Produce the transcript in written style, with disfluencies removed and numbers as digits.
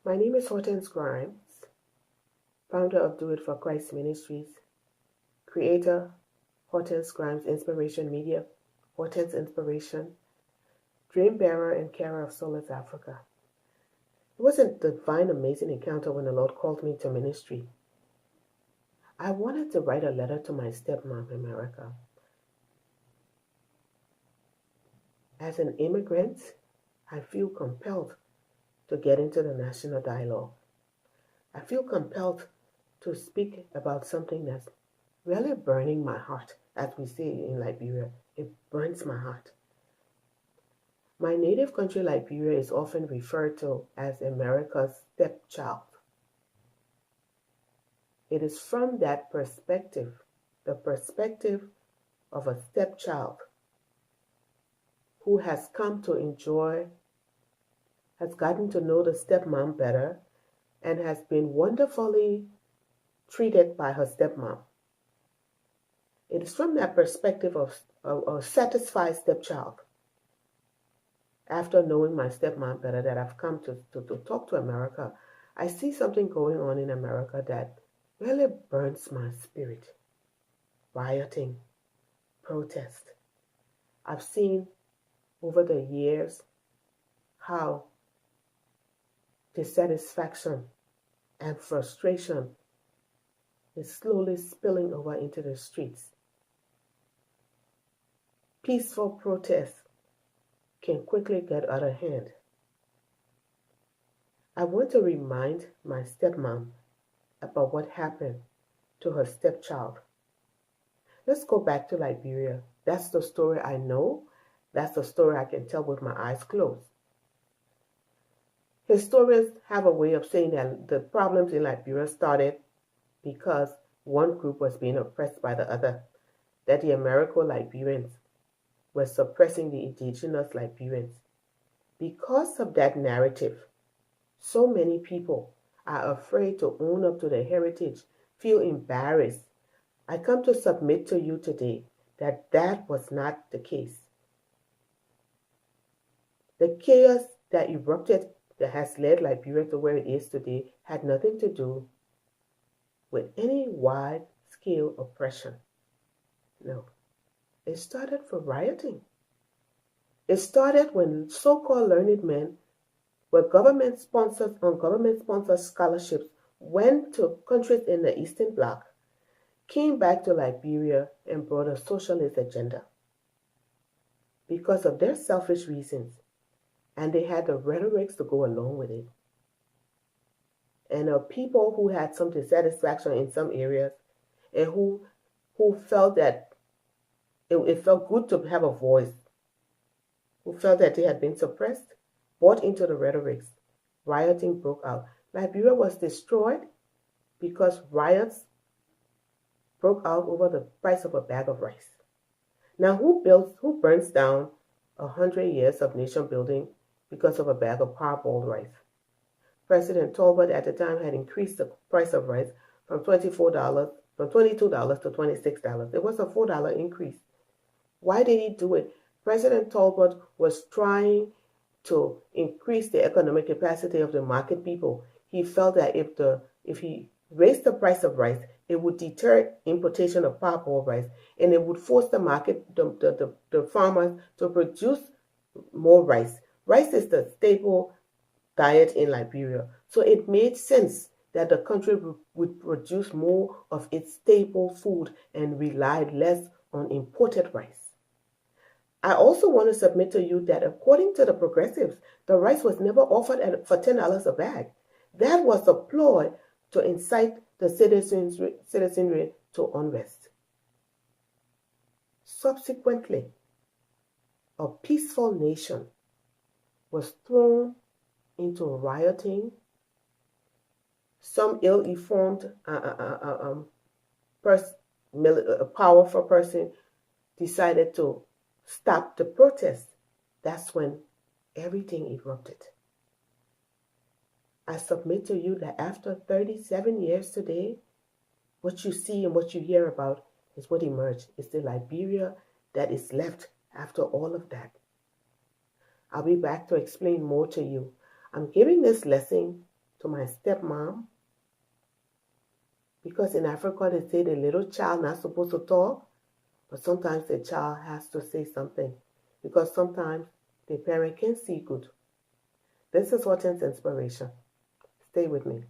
My name is Hortense Grimes, founder of Do It for Christ Ministries, creator, Hortense Grimes Inspiration Media, Hortense Inspiration, dream bearer and carer of Soulless Africa. It was a divine, amazing encounter when the Lord called me to ministry. I wanted to write a letter to my stepmom in America. As an immigrant, I feel compelled to get into the national dialogue. I feel compelled to speak about something that's really burning my heart, as we say in Liberia. It burns my heart. My native country, Liberia, is often referred to as America's stepchild. It is from that perspective, the perspective of a stepchild who has come to enjoy, has gotten to know the stepmom better, and has been wonderfully treated by her stepmom. It is from that perspective of a satisfied stepchild, after knowing my stepmom better, that I've come to talk to America. I see something going on in America that really burns my spirit. Rioting, protest. I've seen over the years how dissatisfaction and frustration is slowly spilling over into the streets. Peaceful protest can quickly get out of hand. I want to remind my stepmom about what happened to her stepchild. Let's go back to Liberia. That's the story I know. That's the story I can tell with my eyes closed. Historians have a way of saying that the problems in Liberia started because one group was being oppressed by the other, that the Americo-Liberians were suppressing the indigenous Liberians. Because of that narrative, so many people are afraid to own up to their heritage, feel embarrassed. I come to submit to you today that that was not the case. The chaos that erupted, that has led Liberia to where it is today, had nothing to do with any wide-scale oppression. No. It started from rioting. It started when so-called learned men were on government-sponsored scholarships, went to countries in the Eastern Bloc, came back to Liberia and brought a socialist agenda because of their selfish reasons, and they had the rhetorics to go along with it. And people who had some dissatisfaction in some areas and who felt that it felt good to have a voice, who felt that they had been suppressed, bought into the rhetorics. Rioting broke out. Liberia was destroyed because riots broke out over the price of a bag of rice. Now, who burns down 100 years of nation building because of a bag of parboiled rice? President Talbot at the time had increased the price of rice from $22 to $26. It was a $4 increase. Why did he do it? President Talbot was trying to increase the economic capacity of the market people. He felt that if he raised the price of rice, it would deter importation of parboiled rice, and it would force the market, the farmers, to produce more rice. Rice is the staple diet in Liberia, so it made sense that the country would produce more of its staple food and rely less on imported rice. I also want to submit to you that according to the progressives, the rice was never offered for $10 a bag. That was a ploy to incite the citizenry to unrest. Subsequently, a peaceful nation was thrown into rioting. Some ill-informed, powerful person decided to stop the protest. That's when everything erupted. I submit to you that after 37 years today, what you see and what you hear about is what emerged. It's the Liberia that is left after all of that. I'll be back to explain more to you. I'm giving this lesson to my stepmom, because in Africa they say the little child not supposed to talk, but sometimes the child has to say something, because sometimes the parent can see good. This is Hortense Inspiration. Stay with me.